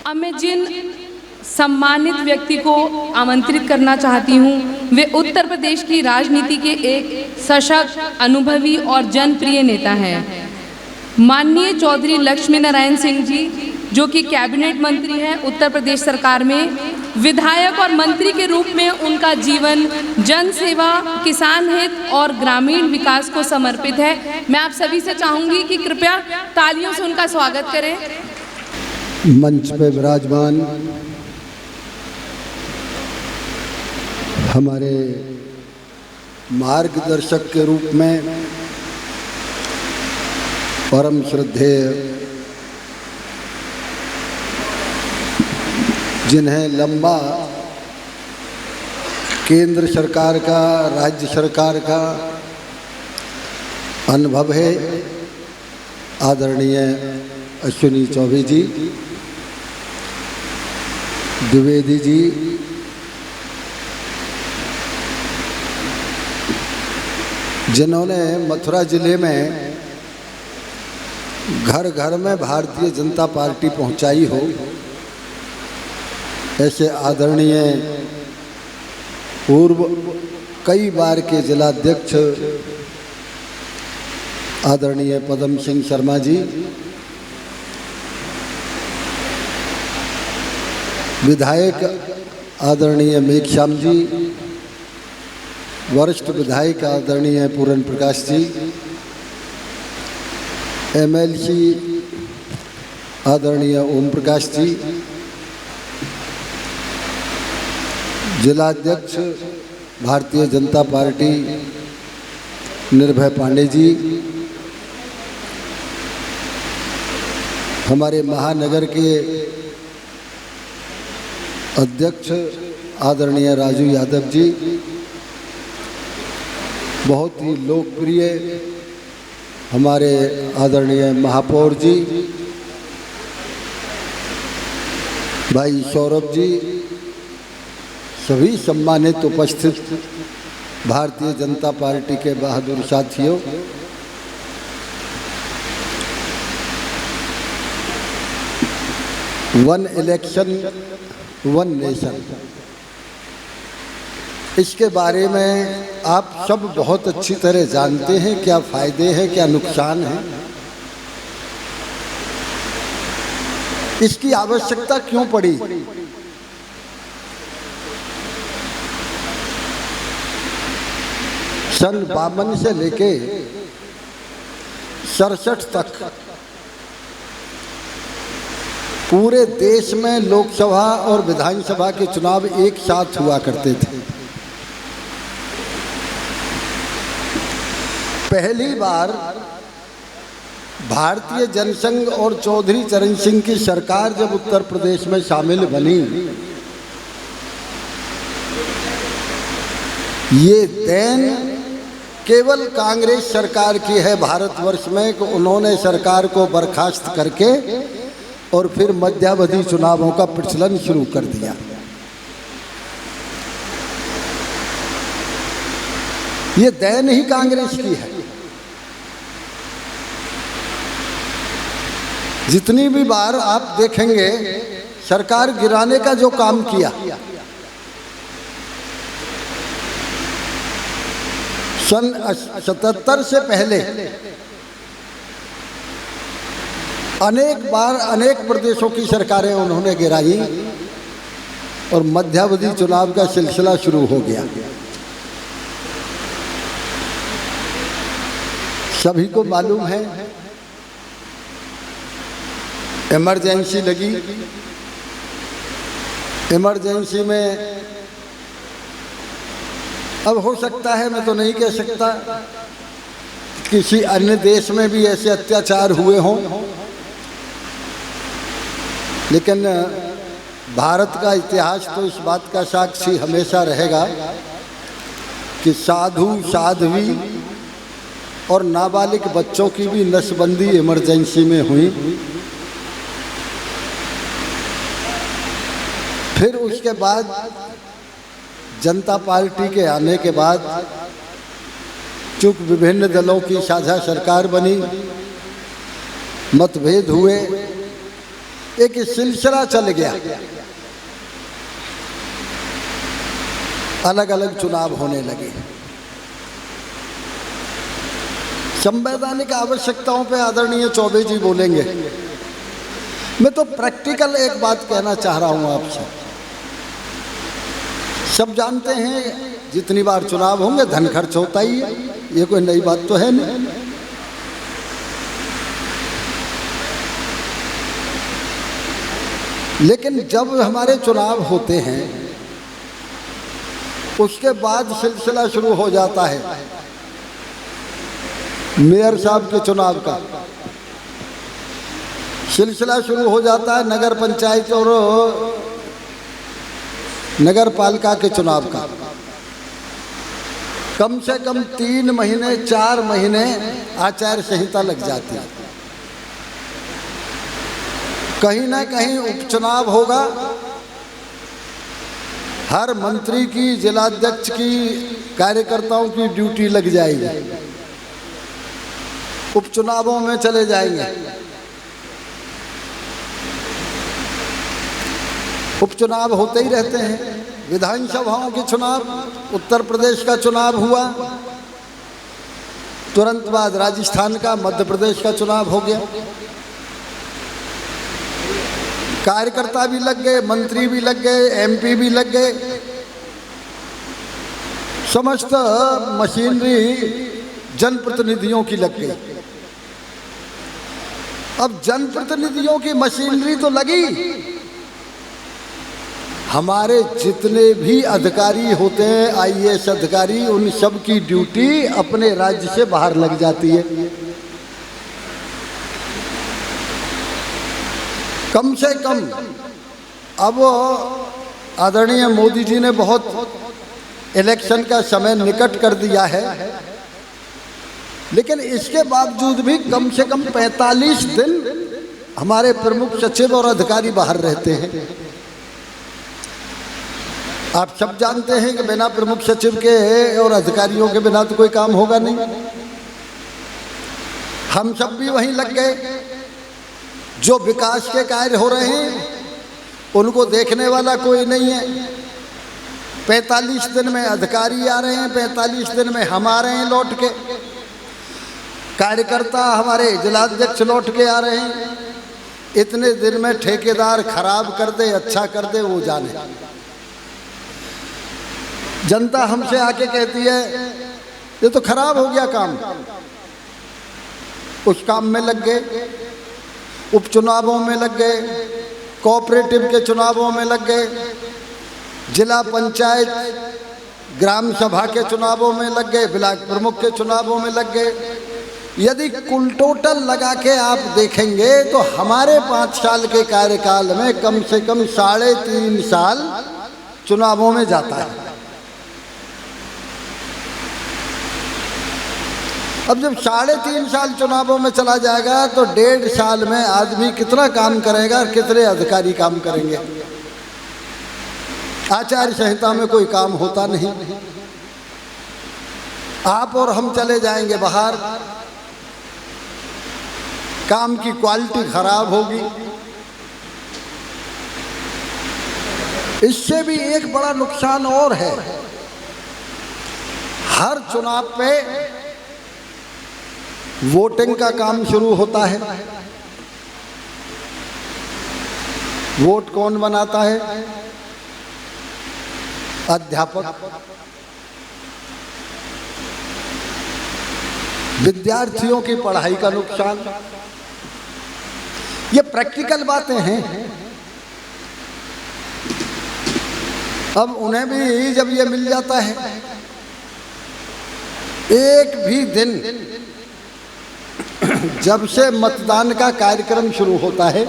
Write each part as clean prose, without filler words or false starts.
अब मैं जिन सम्मानित व्यक्ति को आमंत्रित करना चाहती हूँ वे उत्तर प्रदेश की राजनीति के एक सशक्त, अनुभवी और जनप्रिय नेता हैं। माननीय चौधरी लक्ष्मी नारायण सिंह जी, जो कि कैबिनेट मंत्री हैं उत्तर प्रदेश सरकार में। विधायक और मंत्री के रूप में उनका जीवन जन सेवा, किसान हित और ग्रामीण विकास को समर्पित है। मैं आप सभी से चाहूँगी कि कृपया तालियों से उनका स्वागत करें। मंच पे विराजमान हमारे मार्गदर्शक के रूप में परम श्रद्धेय, जिन्हें लंबा केंद्र सरकार का, राज्य सरकार का अनुभव है, आदरणीय अश्विनी चौबे जी, द्विवेदी जी, जिन्होंने मथुरा जिले में घर घर में भारतीय जनता पार्टी पहुंचाई हो, ऐसे आदरणीय पूर्व कई बार के जिलाध्यक्ष आदरणीय पदम सिंह शर्मा जी, विधायक आदरणीय मेघश्याम जी, वरिष्ठ विधायक आदरणीय पूरन प्रकाश जी, एमएलसी आदरणीय ओम प्रकाश जी, जिलाध्यक्ष भारतीय जनता पार्टी निर्भय पांडे जी, हमारे महानगर के अध्यक्ष आदरणीय राजू यादव जी, बहुत ही लोकप्रिय हमारे आदरणीय महापौर जी, भाई सौरभ जी, सभी सम्मानित उपस्थित भारतीय जनता पार्टी के बहादुर साथियों, वन इलेक्शन वन नेशन, इसके बारे में आप सब बहुत अच्छी तरह जानते हैं। क्या फायदे हैं, क्या नुकसान हैं, इसकी आवश्यकता क्यों पड़ी। सन 52 से लेके 67 तक पूरे देश में लोकसभा और विधानसभा के चुनाव एक साथ हुआ करते थे। पहली बार भारतीय जनसंघ और चौधरी चरण सिंह की सरकार जब उत्तर प्रदेश में शामिल बनी, ये देन केवल कांग्रेस सरकार की है भारतवर्ष में कि उन्होंने सरकार को बर्खास्त करके और फिर मध्यावधि चुनावों का प्रचलन शुरू कर दिया। ये देन ही कांग्रेस की है। जितनी भी बार आप देखेंगे सरकार गिराने का जो काम किया, सन 77 से पहले अनेक बार अनेक प्रदेशों की सरकारें उन्होंने गिराई और मध्यावधि चुनाव का सिलसिला शुरू हो गया। सभी को मालूम है इमरजेंसी लगी। इमरजेंसी में अब हो सकता है, मैं तो नहीं कह सकता, किसी अन्य देश में भी ऐसे अत्याचार हुए हों, लेकिन भारत का इतिहास तो इस बात का साक्षी हमेशा रहेगा कि साधु, साध्वी और नाबालिग बच्चों की भी नसबंदी इमरजेंसी में हुई। फिर उसके बाद जनता पार्टी के आने के बाद चूंकि विभिन्न दलों की साझा सरकार बनी, मतभेद हुए, एक सिलसिला चल गया, अलग अलग चुनाव होने लगे। संवैधानिक आवश्यकताओं पे आदरणीय चौबे जी बोलेंगे। मैं तो प्रैक्टिकल एक बात कहना चाह रहा हूं आपसे। सब जानते हैं जितनी बार चुनाव होंगे धन खर्च होता ही है, ये कोई नई बात तो है नहीं। लेकिन जब हमारे चुनाव होते हैं उसके बाद सिलसिला शुरू हो जाता है मेयर साहब के चुनाव का, सिलसिला शुरू हो जाता है नगर पंचायत और नगर पालिका के चुनाव का। कम से कम 3 महीने 4 महीने आचार संहिता लग जाती है। कहीं ना कहीं उपचुनाव होगा, हर मंत्री की, जिलाध्यक्ष की, कार्यकर्ताओं की ड्यूटी लग जाएगी, उपचुनावों में चले जाएंगे। उपचुनाव होते ही रहते हैं। विधानसभाओं के चुनाव, उत्तर प्रदेश का चुनाव हुआ, तुरंत बाद राजस्थान का, मध्य प्रदेश का चुनाव हो गया। कार्यकर्ता भी लग गए, मंत्री भी लग गए, एमपी भी लग गए, समस्त मशीनरी जनप्रतिनिधियों की लग गई। अब जनप्रतिनिधियों की मशीनरी तो लगी, हमारे जितने भी अधिकारी होते हैं, आईएएस अधिकारी, उन सब की ड्यूटी अपने राज्य से बाहर लग जाती है। कम से कम अब आदरणीय मोदी जी ने बहुत इलेक्शन का समय निकट कर दिया है, लेकिन इसके बावजूद भी कम से कम 45 दिन हमारे प्रमुख सचिव और अधिकारी बाहर रहते हैं। आप सब जानते हैं कि बिना प्रमुख सचिव के और अधिकारियों के बिना तो कोई काम होगा नहीं। हम सब भी वहीं लग गए। जो विकास के कार्य हो रहे हैं उनको देखने वाला कोई नहीं है। 45 दिन में अधिकारी आ रहे हैं, 45 दिन में हम आ रहे हैं लौट के, कार्यकर्ता हमारे जिलाध्यक्ष लौट के आ रहे हैं। इतने दिन में ठेकेदार खराब कर दे, अच्छा कर दे, वो जाने। जनता हमसे आके कहती है ये तो खराब हो गया काम, उस काम में लग गए, उपचुनावों में लग गए, कोऑपरेटिव के चुनावों में लग गए, जिला पंचायत ग्राम सभा के चुनावों में लग गए, ब्लॉक प्रमुख के चुनावों में लग गए। यदि कुल टोटल लगा के आप देखेंगे तो हमारे 5 साल के कार्यकाल में कम से कम 3.5 साल चुनावों में जाता है। अब जब 3.5 साल चुनावों में चला जाएगा तो 1.5 साल में आदमी कितना काम करेगा और कितने अधिकारी काम करेंगे। आचार संहिता में कोई काम होता नहीं, आप और हम चले जाएंगे बाहर, काम की क्वालिटी खराब होगी। इससे भी एक बड़ा नुकसान और है, हर चुनाव पे वोटिंग का काम शुरू होता है। वोट कौन बनाता है? अध्यापक। विद्यार्थियों की पढ़ाई का नुकसान। ये प्रैक्टिकल बातें हैं। अब उन्हें भी जब ये मिल जाता है, एक भी दिन जब से मतदान का कार्यक्रम शुरू होता है,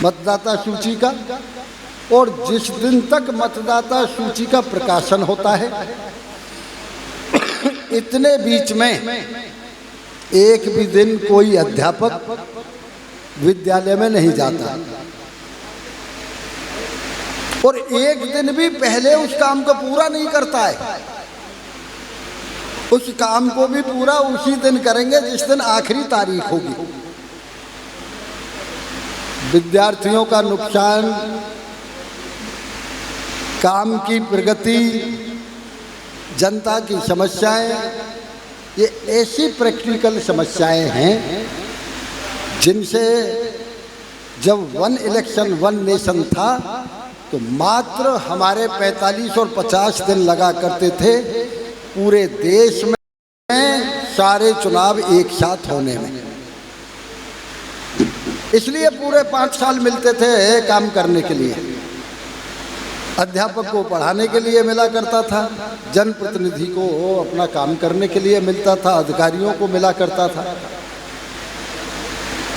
मतदाता सूची का, और जिस दिन तक मतदाता सूची का प्रकाशन होता है, इतने बीच में एक भी दिन कोई अध्यापक विद्यालय में नहीं जाता, और एक दिन भी पहले उस काम को पूरा नहीं करता है। उस काम को भी पूरा उसी दिन करेंगे जिस दिन आखिरी तारीख होगी। विद्यार्थियों का नुकसान, काम की प्रगति, जनता की समस्याएं, ये ऐसी प्रैक्टिकल समस्याएं हैं जिनसे जब वन इलेक्शन वन नेशन था तो मात्र हमारे 45 और 50 दिन लगा करते थे पूरे देश में सारे चुनाव एक साथ होने में। इसलिए पूरे 5 साल मिलते थे काम करने के लिए। अध्यापक को पढ़ाने के लिए मिला करता था, जनप्रतिनिधि को अपना काम करने के लिए मिलता था, अधिकारियों को मिला करता था।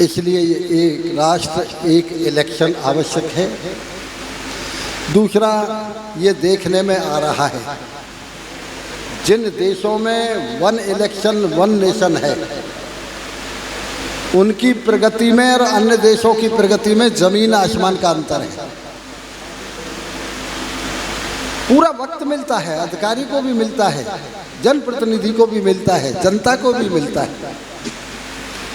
इसलिए ये एक राष्ट्र एक इलेक्शन आवश्यक है। दूसरा, ये देखने में आ रहा है जिन देशों में वन इलेक्शन वन नेशन है उनकी प्रगति में और अन्य देशों की प्रगति में जमीन आसमान का अंतर है। पूरा वक्त मिलता है, अधिकारी को भी मिलता है, जनप्रतिनिधि को भी मिलता है, जनता को भी मिलता है,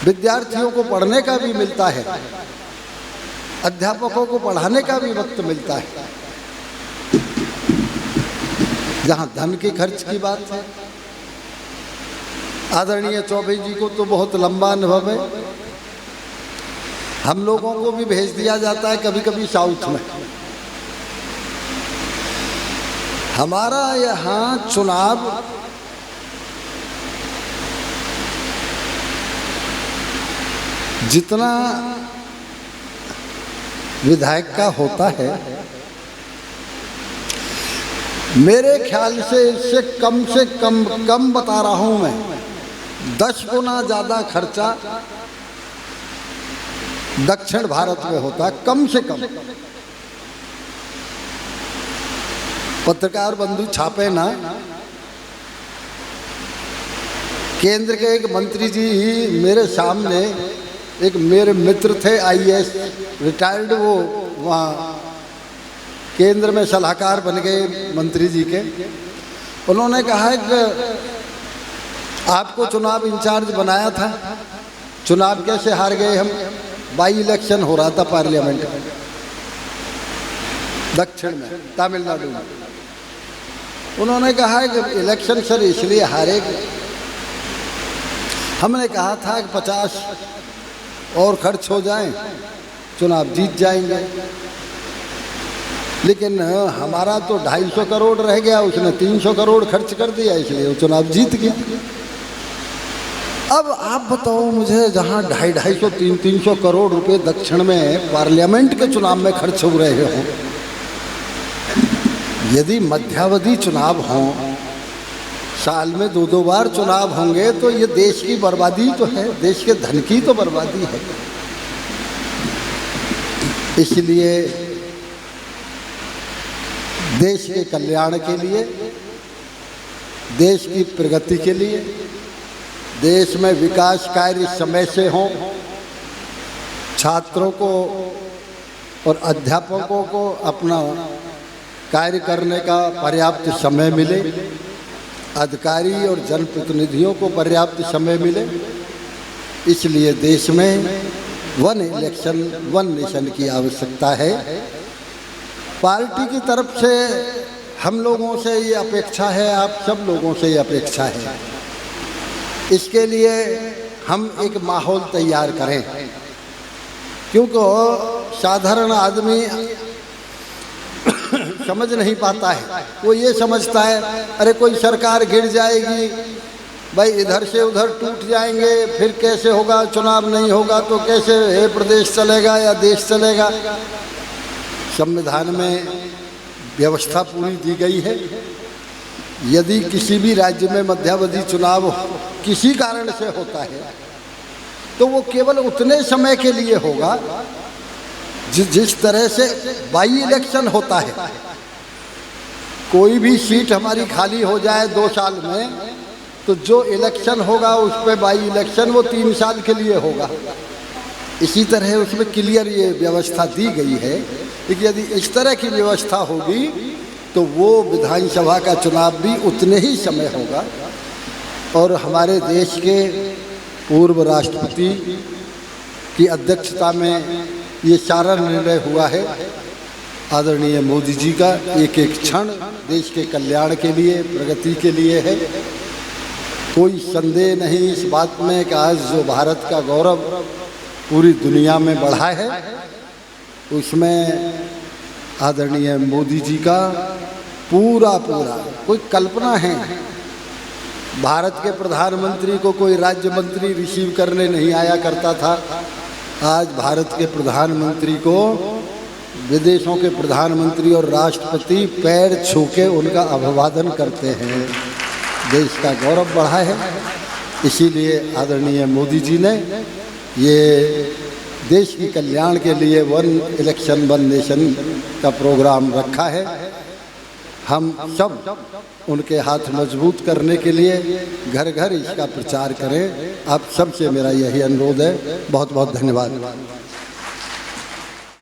विद्यार्थियों को पढ़ने का भी मिलता है, अध्यापकों को पढ़ाने का भी वक्त मिलता है। जहाँ धन के खर्च की बात है, आदरणीय चौबे जी को तो बहुत लंबा अनुभव है। हम लोगों को भी भेज दिया जाता है कभी कभी साउथ में। हमारा यहाँ चुनाव जितना विधायक का होता है, मेरे ख्याल से इससे कम बता रहा हूं मैं, 10 गुना ज़्यादा खर्चा दक्षिण भारत में होता है, कम से कम। पत्रकार बंधु छापे ना, केंद्र के एक मंत्री जी ही मेरे सामने, एक मेरे मित्र थे IAS रिटायर्ड, वो वहाँ केंद्र में सलाहकार बन गए मंत्री जी के। उन्होंने कहा है कि आपको चुनाव इंचार्ज बनाया था, चुनाव कैसे हार गए हम? बाई इलेक्शन हो रहा था पार्लियामेंट में दक्षिण में, तमिलनाडु में। उन्होंने कहा है कि इलेक्शन सर इसलिए हारे, हमने कहा था कि 50 और खर्च हो जाएं, चुनाव जीत जाएंगे। लेकिन हमारा तो 250 करोड़ रह गया, उसने 300 करोड़ खर्च कर दिया, इसलिए वो चुनाव जीत गया। अब आप बताओ मुझे, जहाँ 250 300 करोड़ रुपए दक्षिण में पार्लियामेंट के चुनाव में खर्च हो रहे हों, यदि मध्यावधि चुनाव हों, साल में 2-2 बार चुनाव होंगे, तो ये देश की बर्बादी तो है, देश के धन की तो बर्बादी है। इसलिए देश के कल्याण के लिए, देश की प्रगति के लिए, देश में विकास कार्य समय से हों, छात्रों को और अध्यापकों को अपना कार्य करने का पर्याप्त समय मिले, अधिकारी और जनप्रतिनिधियों को पर्याप्त समय मिले, इसलिए देश में वन इलेक्शन वन नेशन की आवश्यकता है। पार्टी की तरफ से हम लोगों से ये अपेक्षा है, आप सब लोगों से ये अपेक्षा है, इसके लिए हम एक माहौल तैयार करें। क्योंकि साधारण आदमी समझ नहीं पाता है, वो ये समझता है अरे कोई सरकार गिर जाएगी, भाई इधर से उधर टूट जाएंगे, फिर कैसे होगा, चुनाव नहीं होगा तो कैसे प्रदेश चलेगा या देश चलेगा। संविधान में व्यवस्था पूरी दी गई है, यदि किसी भी राज्य में मध्यावधि चुनाव किसी कारण से होता है तो वो केवल उतने समय के लिए होगा जिस तरह से बाई इलेक्शन होता है। कोई भी सीट हमारी खाली हो जाए 2 साल में, तो जो इलेक्शन होगा उस पर बाई इलेक्शन वो 3 साल के लिए होगा। इसी तरह उसमें क्लियर ये व्यवस्था दी गई है कि यदि इस तरह की व्यवस्था होगी तो वो विधानसभा का चुनाव भी उतने ही समय होगा। और हमारे देश के पूर्व राष्ट्रपति की अध्यक्षता में ये सारा निर्णय हुआ है आदरणीय मोदी जी का। एक एक क्षण देश के कल्याण के लिए, प्रगति के लिए है। कोई संदेह नहीं इस बात में कि आज जो भारत का गौरव पूरी दुनिया में बढ़ा है, उसमें आदरणीय मोदी जी का पूरा कोई कल्पना है, भारत के प्रधानमंत्री को कोई राज्य मंत्री रिसीव करने नहीं आया करता था। आज भारत के प्रधानमंत्री को विदेशों के प्रधानमंत्री और राष्ट्रपति पैर छू के उनका अभिवादन करते हैं। देश का गौरव बढ़ा है। इसीलिए आदरणीय मोदी जी ने ये देश की कल्याण के लिए वन इलेक्शन वन नेशन का प्रोग्राम रखा है। हम सब उनके हाथ मजबूत करने के लिए घर घर इसका प्रचार करें। आप सबसे मेरा यही अनुरोध है। बहुत बहुत धन्यवाद।